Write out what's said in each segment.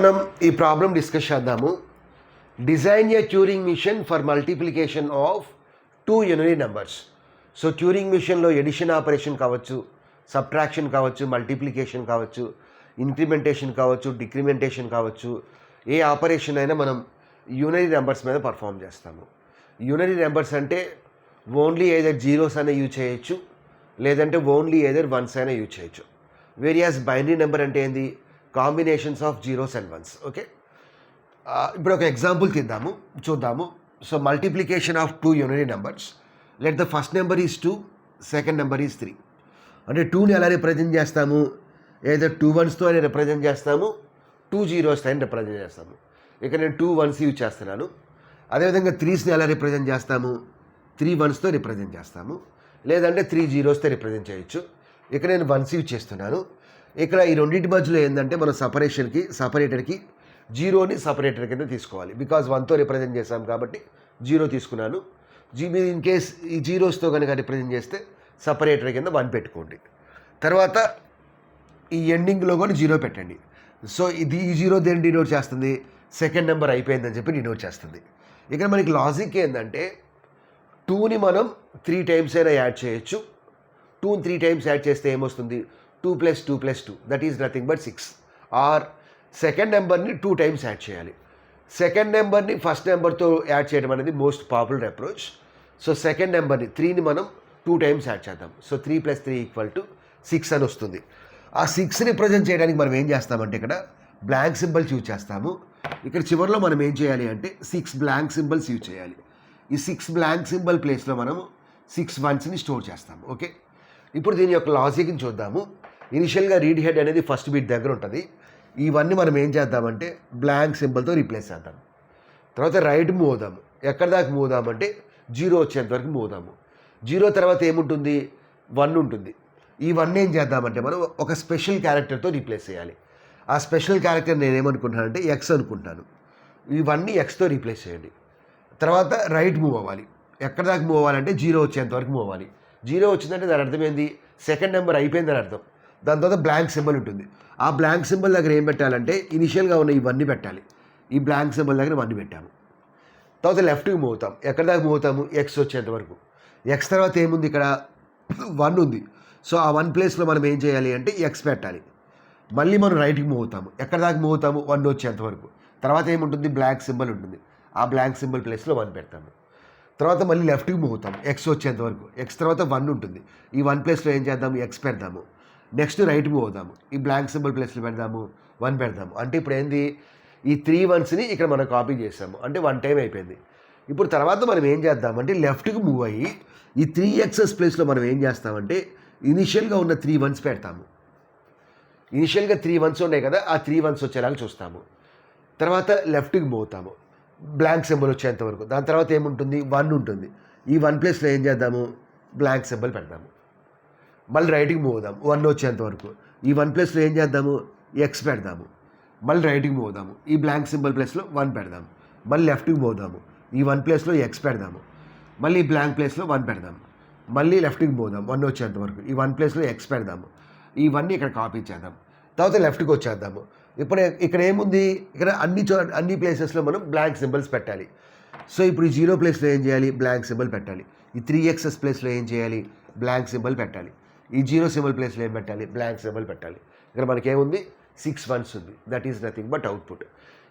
మనం ఈ problem discuss చేద్దాము. Design a Turing machine for multiplication of two unary numbers. So Turing మిషన్లో addition operation కావచ్చు, subtraction కావచ్చు, మల్టిప్లికేషన్ కావచ్చు, ఇంక్రిమెంటేషన్ కావచ్చు, డిక్రిమెంటేషన్ కావచ్చు, ఏ ఆపరేషన్ అయినా మనం యూనరీ నెంబర్స్ మీద పర్ఫామ్ చేస్తాము. యూనరీ నెంబర్స్ అంటే ఓన్లీ ఏదర్ జీరోస్ అయినా యూజ్ చేయొచ్చు, లేదంటే ఓన్లీ ఏదర్ వన్స్ అయినా యూజ్ చేయొచ్చు. వేరియాస్ బైనరీ నెంబర్ అంటే ఏంది? Combinations of zeros and ones. Okay, ఇప్పుడు ఒక ఎగ్జాంపుల్ చూద్దాము. So multiplication of two unary numbers. Let the first number is 2, second number is 3. అంటే 2ని ఎలా రిప్రజెంట్ చేస్తాము? ఏదో 2 1స్తో అని రిప్రజెంట్ చేస్తాము, 2 0స్తో అని రిప్రజెంట్ చేస్తాము. ఇక నేను 2 1s యూజ్ చేస్తున్నాను. అదేవిధంగా 3స్ని ఎలా రిప్రజెంట్ చేస్తాము? 3 1స్తో రిప్రజెంట్ చేస్తాము, లేదంటే 3 0స్తో రిప్రజెంట్ చేయొచ్చు. ఇక నేను 1s యూజ్ చేస్తున్నాను. ఇక్కడ ఈ రెండింటి మధ్యలో ఏంటంటే మనం సపరేటర్కి జీరోని సపరేటర్ కింద తీసుకోవాలి. బికాజ్ 1తో రిప్రజెంట్ చేసాం కాబట్టి 0 తీసుకున్నాను. మీరు ఇన్ కేస్ ఈ జీరోస్తో కనుక రిప్రజెంట్ చేస్తే సపరేటర్ కింద 1 పెట్టుకోండి. తర్వాత ఈ ఎండింగ్లో కూడా 0 పెట్టండి. సో ఈ 0 దేని డినోట్ చేస్తుంది? సెకండ్ నెంబర్ అయిపోయిందని చెప్పి డినోట్ చేస్తుంది. ఇక్కడ మనకి లాజిక్ ఏంటంటే 2ని మనం 3 టైమ్స్ అయినా యాడ్ చేయొచ్చు. 2ని 3 టైమ్స్ యాడ్ చేస్తే ఏమొస్తుంది? 2 + 2 + 2 that is nothing but 6. Or second నెంబర్ని 2 టైమ్స్ యాడ్ చేయాలి. సెకండ్ నెంబర్ని ఫస్ట్ నెంబర్తో యాడ్ చేయడం అనేది most popular approach. So second నెంబర్ని 3ని మనం 2 టైమ్స్ యాడ్ చేద్దాం. సో 3 + 3 = 6 అని వస్తుంది. ఆ 6ని రిప్రజెంట్ చేయడానికి మనం ఏం చేస్తామంటే ఇక్కడ బ్లాంక్ సింబల్స్ యూజ్ చేస్తాము. ఇక్కడ చివరిలో మనం ఏం చేయాలి అంటే 6 బ్లాంక్ సింబల్స్ యూజ్ చేయాలి. ఈ 6 బ్లాంక్ సింబల్ ప్లేస్లో మనము 6 1స్ని స్టోర్ చేస్తాము. ఓకే, ఇప్పుడు దీని యొక్క లాజిక్ని చూద్దాము. ఇనిషియల్గా రీడ్ హెడ్ అనేది ఫస్ట్ బిట్ దగ్గర ఉంటుంది. ఇవన్నీ మనం ఏం చేద్దామంటే బ్లాంక్ సింబల్తో రీప్లేస్ చేద్దాం. తర్వాత రైట్ మూవ్ అవుదాము. ఎక్కడి దాకా మూవ్ అవుదామంటే 0 వచ్చేంత వరకు మూవ్ అవుదాము. 0 తర్వాత ఏముంటుంది? 1 ఉంటుంది. ఈ 1 ఏం చేద్దామంటే మనం ఒక స్పెషల్ క్యారెక్టర్తో రీప్లేస్ చేయాలి. ఆ స్పెషల్ క్యారెక్టర్ నేను ఏమనుకుంటానంటే ఎక్స్ అనుకుంటాను. ఇవన్నీ ఎక్స్తో రీప్లేస్ చేయండి. తర్వాత రైట్ మూవ్ అవ్వాలి. ఎక్కడి దాకా మూవ్ అవ్వాలంటే 0 వచ్చేంత వరకు మూవ్ అవ్వాలి. 0 వచ్చిందంటే దాని అర్థం ఏంది? సెకండ్ నెంబర్ అయిపోయిందని అర్థం. దాని తర్వాత బ్లాంక్ సింబల్ ఉంటుంది. ఆ బ్లాంక్ సింబల్ దగ్గర ఏం పెట్టాలంటే ఇనిషియల్గా ఉన్న ఇవన్నీ పెట్టాలి. ఈ బ్లాంక్ సింబల్ దగ్గర 1 పెట్టాము. తర్వాత లెఫ్ట్కి మూవ్ అవుతాం. ఎక్కడి దాకా మూవ్ అవుతాము? ఎక్స్ వచ్చేంత వరకు. ఎక్స్ తర్వాత ఏముంది? ఇక్కడ 1 ఉంది. సో ఆ 1 ప్లేస్లో మనం ఏం చేయాలి అంటే ఎక్స్ పెట్టాలి. మళ్ళీ మనం రైట్కి మూవ్ అవుతాము. ఎక్కడి దాకా మూవ్ అవుతాము? 1 వచ్చేంత వరకు. తర్వాత ఏముంటుంది? బ్లాంక్ సింబల్ ఉంటుంది. ఆ బ్లాంక్ సింబల్ ప్లేస్లో 1 పెడతాము. తర్వాత మళ్ళీ లెఫ్ట్కి మూవ్ అవుతాం. ఎక్స్ వచ్చేంత వరకు. ఎక్స్ తర్వాత 1 ఉంటుంది. ఈ 1 ప్లేస్లో ఏం చేద్దాము? ఎక్స్ పెడదాము. నెక్స్ట్ రైట్ మూవ్ అవుదాము. ఈ బ్లాంక్ సింబల్ ప్లేస్లో పెడదాము, 1 పెడదాము. అంటే ఇప్పుడు ఏంది? ఈ 3 1స్ని ఇక్కడ మనం కాపీ చేసాము. అంటే 1 టైం అయిపోయింది. ఇప్పుడు తర్వాత మనం ఏం చేద్దామంటే లెఫ్ట్కి మూవ్ అయ్యి ఈ 3x's ప్లేస్లో మనం ఏం చేస్తామంటే ఇనిషియల్గా ఉన్న 3 1s పెడతాము. ఇనిషియల్గా 3 1s ఉన్నాయి కదా, ఆ 3 1s వచ్చేలాగా చూస్తాము. తర్వాత లెఫ్ట్కి మూవ్ అవుతాము బ్లాంక్ సింబల్ వచ్చేంత వరకు. దాని తర్వాత ఏముంటుంది? 1 ఉంటుంది. ఈ 1 ప్లేస్లో ఏం చేద్దాము? బ్లాంక్ సింబల్ పెడదాము. మళ్ళీ రైట్కి మూవ్ అవుదాము 1 వచ్చేంత వరకు. ఈ 1 ప్లేస్లో ఏం చేద్దాము? ఎక్స్ పెడదాము. మళ్ళీ రైట్కి మూవ్ అవుదాము. ఈ బ్లాంక్ సింబల్ ప్లేస్లో 1 పెడదాము. మళ్ళీ లెఫ్ట్కి మూవ్ అవుదాము. ఈ 1 ప్లేస్లో ఎక్స్ పెడదాము. మళ్ళీ బ్లాంక్ ప్లేస్లో 1 పెడదాము. మళ్ళీ లెఫ్ట్కి మూవ్ అవుదాం 1 వచ్చేంత వరకు. ఈ 1 ప్లేస్లో ఎక్స్ పెడదాము. ఇవన్నీ ఇక్కడ కాపీ చేద్దాం. తర్వాత లెఫ్ట్కి వచ్చేద్దాము. ఇప్పుడు ఇక్కడ ఏముంది? ఇక్కడ అన్ని ప్లేసెస్లో మనం బ్లాంక్ సింబల్స్ పెట్టాలి. సో ఇప్పుడు ఈ 0 ప్లేస్లో ఏం చేయాలి? బ్లాంక్ సింబల్ పెట్టాలి. ఈ 3x's ప్లేస్లో ఏం చేయాలి? బ్లాంక్ సింబల్ పెట్టాలి. ఈ 0 సింబల్ ప్లేస్లో ఏం పెట్టాలి? బ్లాంక్ సింబల్ పెట్టాలి. ఇక్కడ మనకేముంది? 6 1s ఉంది. That is nothing but output.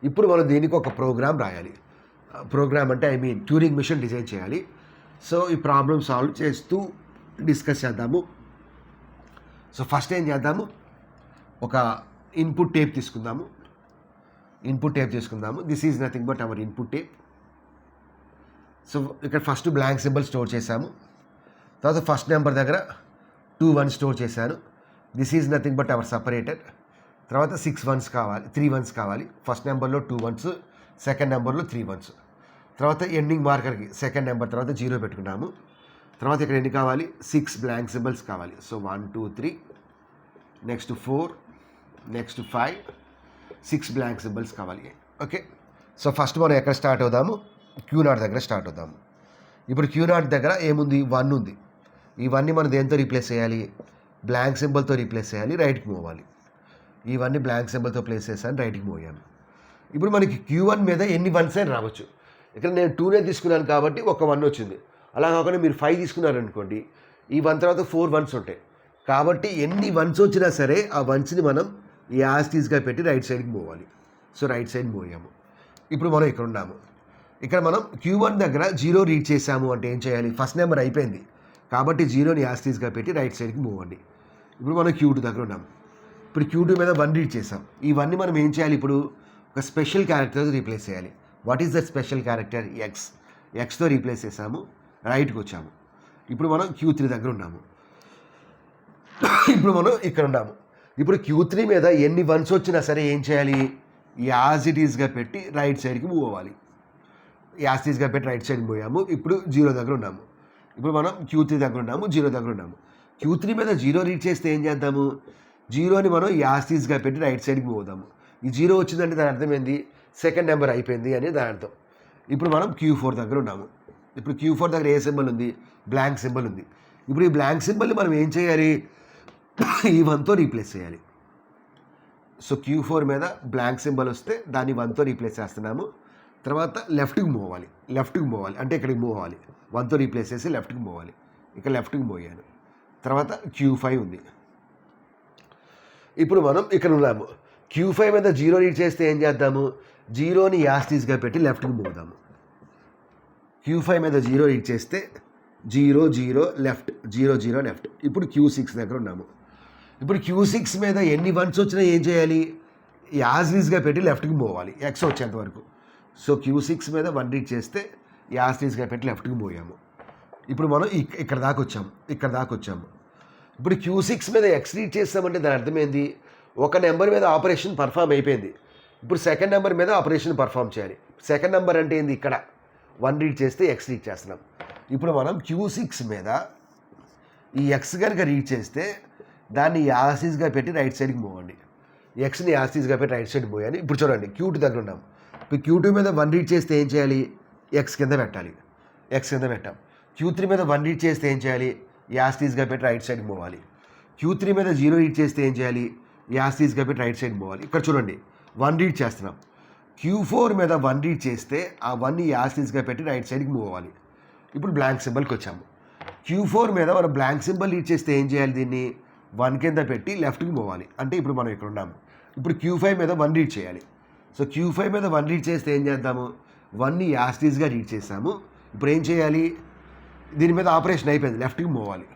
ఇప్పుడు మనం దీనికి ఒక ప్రోగ్రామ్ రాయాలి. ప్రోగ్రామ్ అంటే ట్యూరింగ్ మిషన్ డిజైన్ చేయాలి. సో ఈ ప్రాబ్లమ్ సాల్వ్ చేస్తూ డిస్కస్ చేద్దాము. సో ఫస్ట్ ఏం చేద్దాము? ఒక ఇన్పుట్ టేప్ తీసుకుందాము. This is nothing but our input tape. So ఇక్కడ ఫస్ట్ బ్లాంక్ సింబల్ స్టోర్ చేశాము. తర్వాత ఫస్ట్ నెంబర్ దగ్గర 2 1s స్టోర్ చేశాను. This is nothing but our separator. తర్వాత 6 1s కావాలి, 3 1s కావాలి. ఫస్ట్ నెంబర్లో 2 1s, సెకండ్ నెంబర్లో 3 1s. తర్వాత ఎండింగ్ మార్కర్కి సెకండ్ నెంబర్ తర్వాత 0 పెట్టుకున్నాము. తర్వాత ఇక్కడ ఎన్ని కావాలి? 6 బ్లాంక్ సింబల్స్ కావాలి. So 1 2 3, next 4, next 5, 6 blank symbols కావాలి. ఓకే, సో ఫస్ట్ మనం ఎక్కడ స్టార్ట్ అవుదాము? Q0 దగ్గర స్టార్ట్ అవుదాము. ఇప్పుడు Q0 దగ్గర ఏముంది? 1 ఉంది. ఇవన్నీ మనం దేంతో రీప్లేస్ చేయాలి? బ్లాంక్ సింబల్తో రీప్లేస్ చేయాలి. రైట్కి మూవ్ అవ్వాలి. ఇవన్నీ బ్లాంక్ సింబల్తో ప్లేస్ చేశాను, రైట్కి మూవ్ అయ్యాను. ఇప్పుడు మనకి Q1 మీద ఎన్ని వన్స్ అయినా రావచ్చు. ఇక్కడ నేను 2నే తీసుకున్నాను కాబట్టి ఒక 1 వచ్చింది. అలా కాకుండా మీరు 5 తీసుకున్నారనుకోండి, ఈ 1 తర్వాత 4 వన్స్ ఉంటాయి. కాబట్టి ఎన్ని వన్స్ వచ్చినా సరే ఆ వన్స్ని మనం యాజ్ టీజ్గా పెట్టి రైట్ సైడ్కి మూవ్ అవ్వాలి. సో రైట్ సైడ్ మూవ్ అయ్యాము. ఇప్పుడు మనం ఇక్కడ ఉన్నాము. ఇక్కడ మనం Q1 దగ్గర 0 రీడ్ చేసాము అంటే ఏం చేయాలి? ఫస్ట్ నెంబర్ అయిపోయింది కాబట్టి 0ని యాజ్ టీజ్గా పెట్టి రైట్ సైడ్కి మూవ్ అవ్వండి. ఇప్పుడు మనం Q2 దగ్గర ఉన్నాము. ఇప్పుడు Q2 మీద 1 రీడ్ చేసాం. ఇవన్నీ మనం ఏం చేయాలి? ఇప్పుడు ఒక స్పెషల్ క్యారెక్టర్స్ రీప్లేస్ చేయాలి. What is that special character? ఎక్స్తో రీప్లేస్ చేసాము, రైట్కి వచ్చాము. ఇప్పుడు మనం Q3 దగ్గర ఉన్నాము. ఇప్పుడు మనం ఇక్కడ ఉన్నాము. ఇప్పుడు Q3 మీద ఎన్ని వన్స్ వచ్చినా సరే ఏం చేయాలి? యాజ్ ఇట్ ఈస్గా పెట్టి రైట్ సైడ్కి మూవ్ అవ్వాలి. యాజ్ ఈస్గా పెట్టి రైట్ సైడ్కి పోయాము. ఇప్పుడు 0 దగ్గర ఉన్నాము. ఇప్పుడు మనం Q3 దగ్గర ఉన్నాము, 0 దగ్గర ఉన్నాము. Q3 మీద 0 రీడ్ చేస్తే ఏం చేద్దాము? 0ని మనం యాజ్ ఈస్గా పెట్టి రైట్ సైడ్కి మూవ్ అవుదాము. ఈ 0 వచ్చిందంటే దాని అర్థం ఏంది? సెకండ్ నెంబర్ అయిపోయింది అని దాని అర్థం. ఇప్పుడు మనం Q4 దగ్గర ఉన్నాము. ఇప్పుడు Q4 దగ్గర ఏ సింబల్ ఉంది? బ్లాంక్ సింబల్ ఉంది. ఇప్పుడు ఈ బ్లాంక్ సింబల్ని మనం ఏం చేయాలి? ఈ 1తో రీప్లేస్ చేయాలి. సో Q4 మీద బ్లాంక్ సింబల్ వస్తే దాన్ని 1తో రీప్లేస్ చేస్తున్నాము. తర్వాత లెఫ్ట్కి మూవ్ అవ్వాలి. అంటే ఇక్కడికి మూవ్ అవ్వాలి. 1తో రీప్లేస్ చేసి లెఫ్ట్కి మూవ్ అవ్వాలి. ఇక్కడ లెఫ్ట్కి మూవ్ అయ్యాను. తర్వాత Q5 ఉంది. ఇప్పుడు మనం ఇక్కడ ఉన్నాము. Q5 మీద 0 రీడ్ చేస్తే ఏం చేద్దాము? 0ని యాస్టీస్గా పెట్టి లెఫ్ట్కి మూవ్ అవుదాము. Q5 మీద 0 రీడ్ చేస్తే 0 0 లెఫ్ట్, 0 0 లెఫ్ట్. ఇప్పుడు Q6 దగ్గర ఉన్నాము. ఇప్పుడు Q6 మీద ఎన్ని వన్స్ వచ్చినా ఏం చేయాలి? యాస్టీస్గా పెట్టి లెఫ్ట్కి మూవ్ అవ్వాలి ఎక్స్ వచ్చేంత వరకు. సో Q6 మీద 1 రీడ్ చేస్తే యాస్టీస్గా పెట్టి లెఫ్ట్కి మూవ్ అయ్యాము. ఇప్పుడు మనం ఇక్కడ దాకా వచ్చాము. ఇప్పుడు Q6 మీద ఎక్స్ రీడ్ చేస్తామంటే దాని అర్థం ఏంది? ఒక నెంబర్ మీద ఆపరేషన్ పర్ఫామ్ అయిపోయింది. ఇప్పుడు సెకండ్ నెంబర్ మీద ఆపరేషన్ పర్ఫామ్ చేయాలి. సెకండ్ నెంబర్ అంటే ఏంది? ఇక్కడ 1 రీడ్ చేస్తే ఎక్స్ రీడ్ చేస్తున్నాం. ఇప్పుడు మనం Q6 మీద ఈ ఎక్స్ కనుక రీడ్ చేస్తే దాన్ని యాసిస్గా పెట్టి రైట్ సైడ్కి మూవ్ అవ్వండి. ఎక్స్ని యాసిస్గా పెట్టి రైట్ సైడ్ మూవ్ అయ్యాలి. ఇప్పుడు చూడండి Q2 దగ్గర ఉన్నాం. ఇప్పుడు Q2 మీద 1 రీడ్ చేస్తే ఏం చేయాలి? ఎక్స్ కింద పెట్టాలి. పెట్టాం. Q3 మీద 1 రీడ్ చేస్తే ఏం చేయాలి? యాస్టీస్గా పెట్టి రైట్ సైడ్కి మూవ్ అవ్వాలి. Q3 మీద 0 రీడ్ చేస్తే ఏం చేయాలి? యాస్టీస్గా పెట్టి రైట్ సైడ్ మూవ్ అవ్వాలి. ఇక్కడ చూడండి 1 రీడ్ చేస్తున్నాం. Q4 మీద 1 రీడ్ చేస్తే ఆ 1ని యాస్టీస్గా పెట్టి రైట్ సైడ్కి మూవ్ అవ్వాలి. ఇప్పుడు బ్లాంక్ సింబల్కి వచ్చాము. Q4 మీద మనం బ్లాంక్ సింబల్ రీడ్ చేస్తే ఏం చేయాలి? దీన్ని 1 కింద పెట్టి లెఫ్ట్కి మూవ్ అవ్వాలి. అంటే ఇప్పుడు మనం ఇక్కడ ఉన్నాము. ఇప్పుడు Q5 మీద 1 రీడ్ చేయాలి. సో Q5 మీద 1 రీడ్ చేస్తే ఏం చేద్దాము? 1ని యాస్టీస్గా రీడ్ చేసాము. ఇప్పుడు ఏం చేయాలి? దీని మీద ఆపరేషన్ అయిపోయింది. లెఫ్ట్కి మూవ్ అవ్వాలి.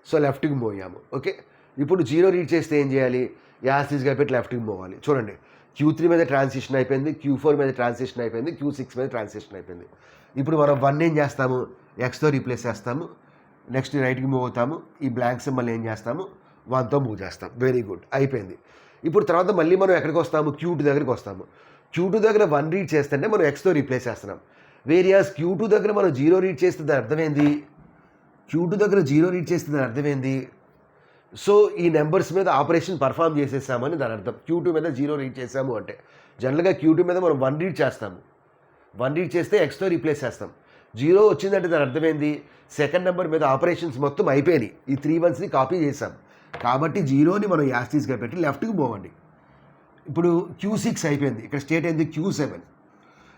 సో లెఫ్ట్కి మూవ్ అయ్యాము. ఓకే. ఇప్పుడు 0 రీడ్ చేస్తే ఏం చేయాలి? యాస్టీస్గా పెట్టి లెఫ్ట్కి మూవ్ అవ్వాలి. చూడండి Q3 మీద ట్రాన్సిషన్ అయిపోయింది, Q4 మీద ట్రాన్సిషన్ అయిపోయింది, Q6 మీద ట్రాన్సిషన్ అయిపోయింది. ఇప్పుడు మనం 1 ఏం చేస్తాము? ఎక్స్తో రీప్లేస్ చేస్తాము. నెక్స్ట్ రైట్కి మూవ్ అవుతాము. ఈ బ్లాంక్ సింబల్ ఏం చేస్తాము? 1తో మూవ్ చేస్తాం. వెరీ గుడ్, అయిపోయింది. ఇప్పుడు తర్వాత మళ్ళీ మనం ఎక్కడికి వస్తాము? Q2 దగ్గరికి వస్తాము. Q2 దగ్గర 1 రీడ్ చేస్తుంటే మనం ఎక్స్తో రీప్లేస్ చేస్తున్నాం. వేరియాస్ Q2 దగ్గర మనం 0 రీడ్ చేస్తే దాని అర్థమైంది? సో ఈ నెంబర్స్ మీద ఆపరేషన్ పర్ఫామ్ చేసేసామని దాని అర్థం. Q2 మీద 0 రీడ్ చేసాము అంటే జనరల్గా Q2 మీద మనం 1 రీడ్ చేస్తాము. 1 రీడ్ చేస్తే ఎక్స్తో రీప్లేస్ చేస్తాం. 0 వచ్చిందంటే దాని అర్థమైంది? సెకండ్ నెంబర్ మీద ఆపరేషన్స్ మొత్తం అయిపోయినాయి. ఈ 3 వన్స్ని కాపీ చేసాం కాబట్టి 0ని మనం యాస్టీస్గా పెట్టి లెఫ్ట్కి పోవండి. ఇప్పుడు Q6 అయిపోయింది. ఇక్కడ స్టేట్ అయింది Q7.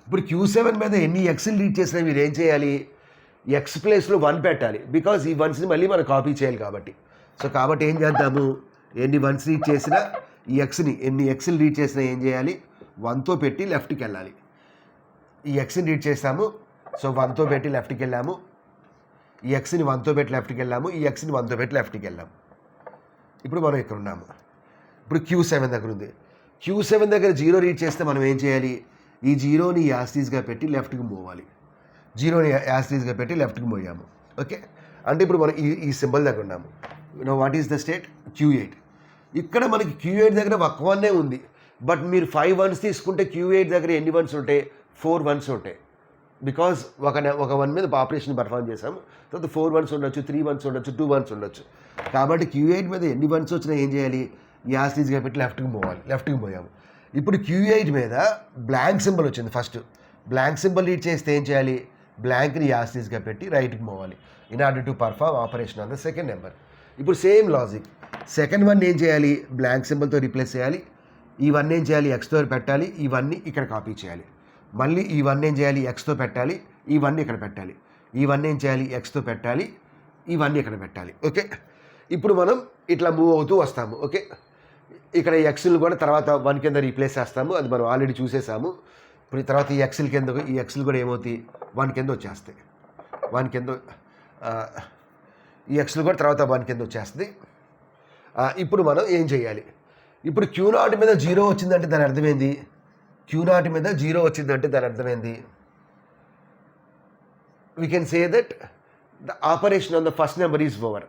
ఇప్పుడు Q7 మీద ఎన్ని ఎక్స్ని రీడ్ చేసినా మీరు ఏం చేయాలి? ఎక్స్ ప్లేస్లో 1 పెట్టాలి. బికాజ్ ఈ వన్స్ని మళ్ళీ మనం కాపీ చేయాలి కాబట్టి. సో కాబట్టి ఏం చేద్దాము? ఎన్ని వన్స్ రీడ్ చేసినా ఈ ఎన్ని ఎక్స్ని రీడ్ చేసినా ఏం చేయాలి? 1తో పెట్టి లెఫ్ట్కి వెళ్ళాలి. ఈ ఎక్స్ని రీడ్ చేసాము. సో 1తో పెట్టి లెఫ్ట్కి వెళ్ళాము. ఈ ఎక్స్ని 1తో పెట్టి లెఫ్ట్కి వెళ్ళాము. ఈ ఎక్స్ని 1తో పెట్టి లెఫ్ట్కి వెళ్ళాము. ఇప్పుడు మనం ఇక్కడ ఉన్నాము. ఇప్పుడు Q7 దగ్గర ఉంది. Q7 దగ్గర 0 రీడ్ చేస్తే మనం ఏం చేయాలి? ఈ 0ని యాస్టీస్గా పెట్టి లెఫ్ట్కి మూవ్ అవ్వాలి. 0ని యాస్టీస్గా పెట్టి లెఫ్ట్కి మూవ్ అయ్యాము. ఓకే. అంటే ఇప్పుడు మనం ఈ సింబల్ దగ్గర ఉన్నాము. What is the state? Q8. ఇక్కడ మనకి Q8 దగ్గర ఒక 1 ఉంది. బట్ మీరు 5 వన్స్ తీసుకుంటే Q8 దగ్గర ఎన్ని వన్స్ ఉంటాయి? 4 వన్స్ ఉంటాయి. బికాజ్ ఒక 1 మీద ఆపరేషన్ పర్ఫామ్ చేసాము. తర్వాత 4 వన్స్ ఉండొచ్చు, 3 వన్స్ ఉండొచ్చు, 2 వన్స్ ఉండొచ్చు. కాబట్టి Q8 మీద ఎన్ని వన్స్ వచ్చినా ఏం చేయాలి? యాస్టీస్గా పెట్టి లెఫ్ట్కి పోయాము. ఇప్పుడు Q8 మీద బ్లాంక్ సింబల్ వచ్చింది. ఫస్ట్ బ్లాంక్ సింబల్ రీడ్ చేస్తే ఏం చేయాలి? బ్లాంక్ని యాస్టీస్గా పెట్టి రైట్కి పోవాలి in order to perform operation on the second number. ఇప్పుడు సేమ్ లాజిక్. సెకండ్ వన్ ఏం చేయాలి? బ్లాంక్ సింబల్తో రీప్లేస్ చేయాలి. ఇవన్నీ ఏం చేయాలి, ఎక్స్తో పెట్టాలి, ఇవన్నీ ఇక్కడ కాపీ చేయాలి. మళ్ళీ ఇవన్నీ ఏం చేయాలి, ఎక్స్తో పెట్టాలి, ఇవన్నీ ఇక్కడ పెట్టాలి. ఇవన్నీ ఏం చేయాలి, ఎక్స్తో పెట్టాలి, ఇవన్నీ ఇక్కడ పెట్టాలి. ఓకే, ఇప్పుడు మనం ఇట్లా మూవ్ అవుతూ వస్తాము. ఓకే, ఇక్కడ ఎక్స్లు కూడా తర్వాత 1 కింద రీప్లేస్ చేస్తాము, అది మనం ఆల్రెడీ చూసేసాము. ఇప్పుడు తర్వాత ఈ ఎక్స్ల కింద ఈ ఎక్స్లు కూడా ఏమవుతాయి, 1 కింద వచ్చేస్తాయి. 1 కింద ఈ ఎక్స్లు కూడా తర్వాత 1 కింద వచ్చేస్తుంది. ఇప్పుడు మనం ఏం చేయాలి, ఇప్పుడు Q0 మీద 0 వచ్చిందంటే దాని అర్థమైంది, Q0 మీద 0 వచ్చిందంటే దాని అర్థమైంది, we can say that the operation on the first number is over.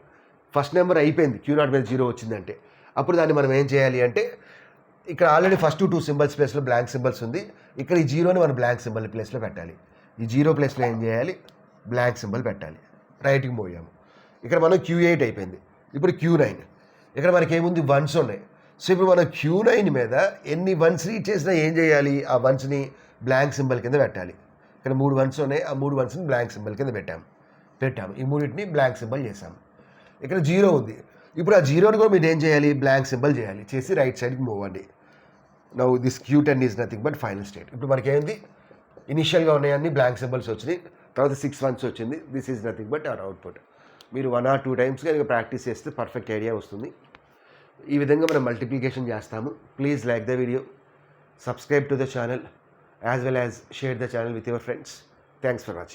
First number అయిపోయింది Q0 మీద 0 వచ్చిందంటే. అప్పుడు దాన్ని మనం ఏం చేయాలి అంటే, ఇక్కడ ఆల్రెడీ ఫస్ట్ 2 సింబల్స్ ప్లేస్లో బ్లాంక్ సింబల్స్ ఉంది, ఇక్కడ ఈ 0ని మనం బ్లాంక్ సింబల్ ప్లేస్లో పెట్టాలి. ఈ 0 ప్లేస్లో ఏం చేయాలి, బ్లాంక్ సింబల్ పెట్టాలి. రైట్కి పోయాము. ఇక్కడ మనం Q8 అయిపోయింది, ఇప్పుడు Q9. ఇక్కడ మనకి ఏముంది, 1s ఉన్నాయి. సో ఇప్పుడు మనం Q9 మీద ఎన్ని 1s రీడ్ చేసినా ఏం చేయాలి, ఆ 1స్ని బ్లాంక్ సింబల్ కింద పెట్టాలి. ఇక్కడ 3 1s ఉన్నాయి, ఆ 3 1స్ని బ్లాంక్ సింబల్ కింద పెట్టాము. ఈ మూడింటిని బ్లాంక్ సింబల్ చేసాము. ఇక్కడ 0 ఉంది, ఇప్పుడు ఆ 0ని కూడా మీరు ఏం చేయాలి, బ్లాంక్ సింబల్ చేయాలి, చేసి రైట్ సైడ్కి మూవ్ అవ్వండి. Now this Q10 is nothing but final state. ఇప్పుడు మనకి ఏంది, ఇనిషియల్గా ఉన్నాయన్నీ బ్లాంక్ సింబల్స్ వచ్చినాయి, తర్వాత 6 1s వచ్చింది. This is nothing but our output. మీరు 1 or 2 టైమ్స్ కనుక ప్రాక్టీస్ చేస్తే పర్ఫెక్ట్ ఐడియా వస్తుంది. ఈ విధంగా మనం మల్టిప్లికేషన్ చేస్తాము. Please like the video, subscribe to the channel, as well as share the channel with your friends. Thanks for watching.